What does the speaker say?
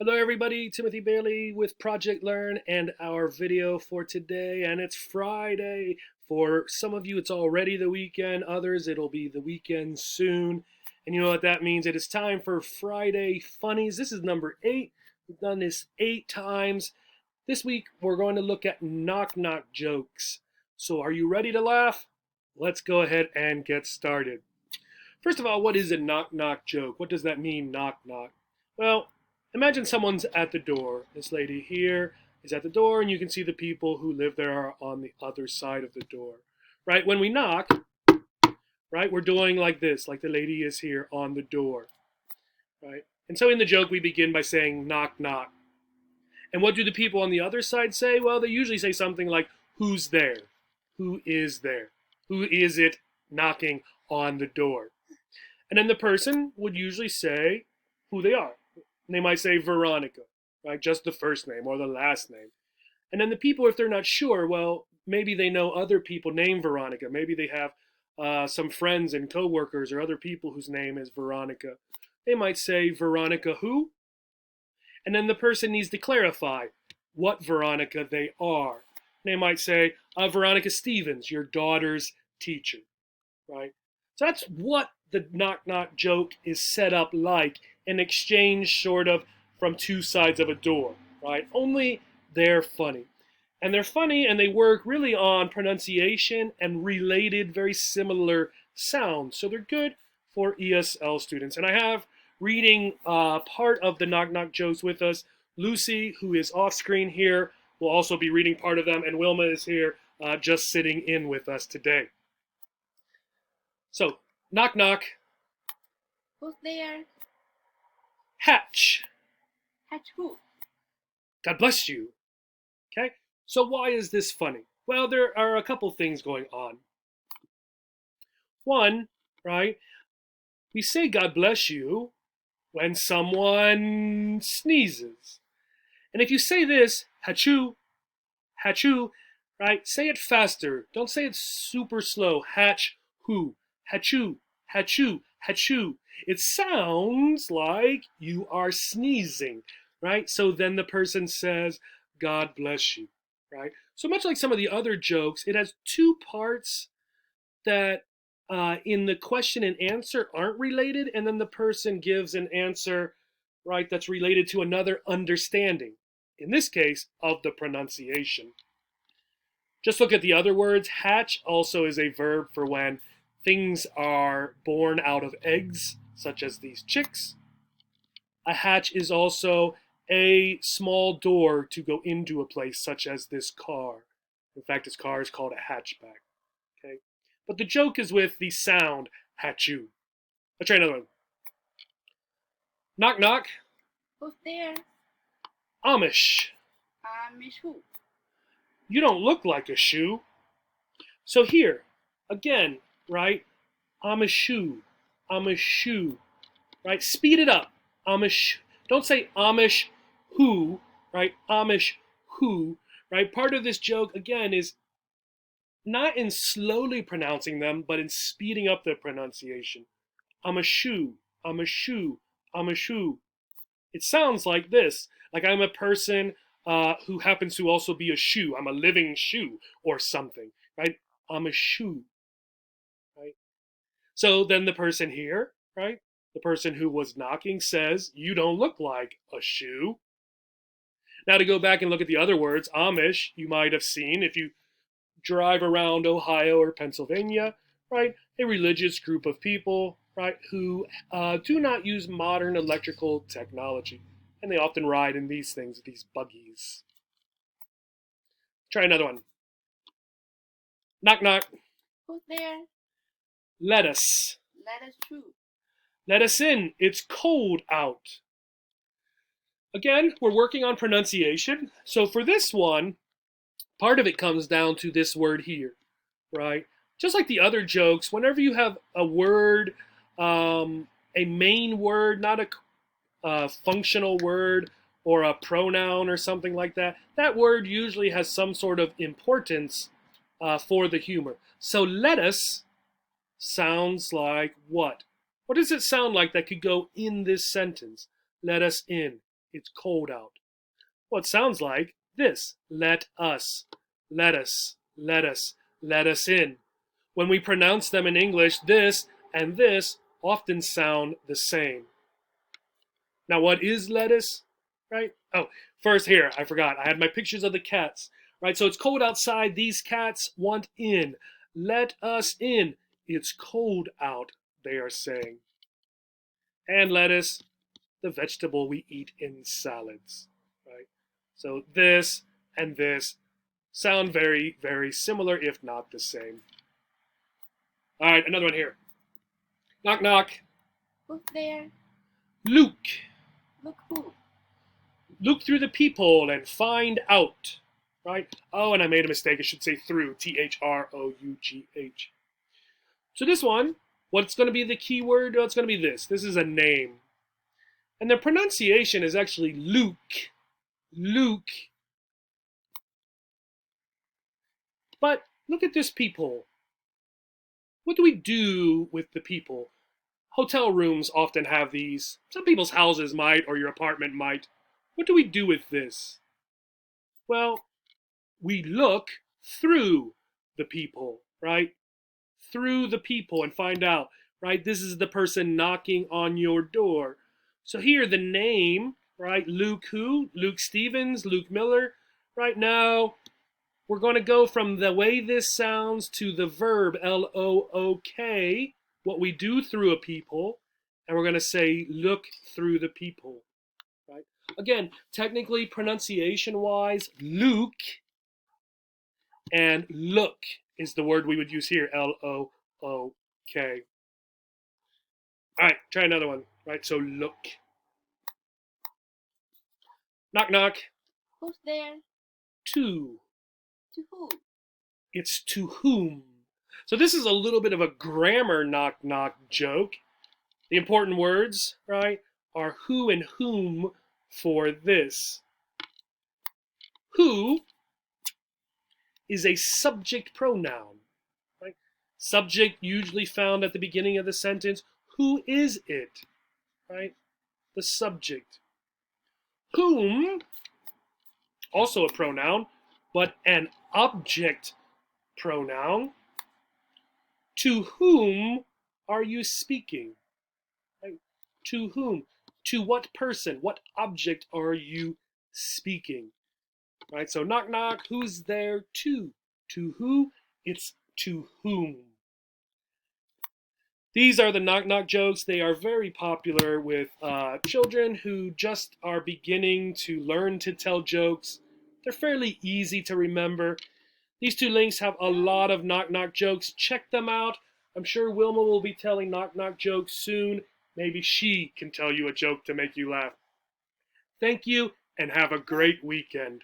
Hello everybody, Timothy Bailey with Project Learn and our video for today, and it's Friday. For some of you it's already the weekend, others it'll be the weekend soon. And you know what that means? It is time for Friday Funnies. This is number 8. We've done this 8 times. This week we're going to look at knock knock jokes. So are you ready to laugh? Let's go ahead and get started. First of all, what is a knock knock joke? What does that mean, knock knock? Well, imagine someone's at the door. This lady here is at the door, and you can see the people who live there are on the other side of the door. Right? When we knock, right, we're doing like this, like the lady is here on the door. Right? And so in the joke, we begin by saying knock knock. And what do the people on the other side say? Well, they usually say something like, who's there? Who is there? Who is it knocking on the door? And then the person would usually say who they are. And they might say Veronica, right? Just the first name or the last name. And then the people, if they're not sure, well, maybe they know other people named Veronica. Maybe they have some friends and coworkers or other people whose name is Veronica. They might say Veronica who? And then the person needs to clarify what Veronica they are. They might say, Veronica Stevens, your daughter's teacher, right? So that's what the knock knock joke is set up like, an exchange sort of from two sides of a door, right? Only they're funny. And they're funny and they work really on pronunciation and related, very similar sounds. So they're good for ESL students. And I have reading part of the knock knock jokes with us. Lucy, who is off screen here, will also be reading part of them. And Wilma is here just sitting in with us today. So, knock knock. Who's there? Hatch. Hatch who? God bless you. Okay? So why is this funny? Well, there are a couple things going on. One, right? We say God bless you when someone sneezes. And if you say this, hatchoo, hatchoo, right? Say it faster. Don't say it super slow. Hatch who? Hatchoo, hatchoo, hatchoo. It sounds like you are sneezing, right? So then the person says, God bless you, right? So much like some of the other jokes, it has two parts that in the question and answer aren't related, and then the person gives an answer, right, that's related to another understanding, in this case, of the pronunciation. Just look at the other words. Hatch also is a verb for when things are born out of eggs, such as these chicks. A hatch is also a small door to go into a place, such as this car. In fact, this car is called a hatchback. Okay, but the joke is with the sound hatchoo. Let's try another one. Knock knock. Who's there? Amish. Miss who? You don't look like a shoe. So here, again, right? I'm a shoe. I'm a shoe. Right? Speed it up. Amish. Don't say Amish who, right? Amish who, right? Part of this joke, again, is not in slowly pronouncing them, but in speeding up the pronunciation. I'm a shoe. I'm a shoe. I'm a shoe. It sounds like this, like I'm a person who happens to also be a shoe. I'm a living shoe or something, right? I'm a shoe, right? So then the person here, right? The person who was knocking says, you don't look like a shoe. Now to go back and look at the other words, Amish, you might have seen if you drive around Ohio or Pennsylvania, right? A religious group of people, right, who do not use modern electrical technology. And they often ride in these things, these buggies. Try another one. Knock knock. Who's there? Lettuce. Let us through. Let us in. It's cold out. Again, we're working on pronunciation. So for this one, part of it comes down to this word here, right? Just like the other jokes, whenever you have a word, a main word, not a functional word or a pronoun or something like that, that word usually has some sort of importance for the humor. So lettuce sounds like what? What does it sound like that could go in this sentence? Let us in. It's cold out. Well, it sounds like this. Let us, let us, let us, let us in. When we pronounce them in English, this and this often sound the same. Now, what is lettuce? Right? Oh, first here, I forgot. I had my pictures of the cats. Right? So it's cold outside. These cats want in. Let us in. It's cold out, they are saying. And lettuce, the vegetable we eat in salads. Right? So this and this sound very, very similar, if not the same. All right, another one here. Knock, knock. Who's there? Luke. Look who. Look through the peephole and find out. Right? Oh, and I made a mistake. I should say through. Through. So this one, what's going to be the key word? Well, it's going to be this. This is a name. And the pronunciation is actually Luke. Luke. But look at this peephole. What do we do with the peephole? Hotel rooms often have these. Some people's houses might, or your apartment might. What do we do with this? Well, we look through the peephole, right? Through the peephole and find out, right? This is the person knocking on your door. So here, the name, right? Luke who? Luke Stevens, Luke Miller. Right now, we're going to go from the way this sounds to the verb Look, what we do through a peephole, and we're going to say look through the peephole. Right? Again, technically, pronunciation-wise, Luke and look is the word we would use here, Look. All right, try another one. Right, so look. Knock, knock. Who's there? To. To who? It's to whom. So this is a little bit of a grammar knock, knock joke. The important words, right, are who and whom for this. Who is a subject pronoun, right? Subject usually found at the beginning of the sentence. Who is it, right? The subject. Whom, also a pronoun, but an object pronoun. To whom are you speaking? Right? To whom? To what person? What object are you speaking? Right? So knock knock, who's there to? To who? It's to whom. These are the knock knock jokes. They are very popular with children who just are beginning to learn to tell jokes. They're fairly easy to remember. These two links have a lot of knock knock jokes. Check them out. I'm sure Wilma will be telling knock knock jokes soon. Maybe she can tell you a joke to make you laugh. Thank you and have a great weekend.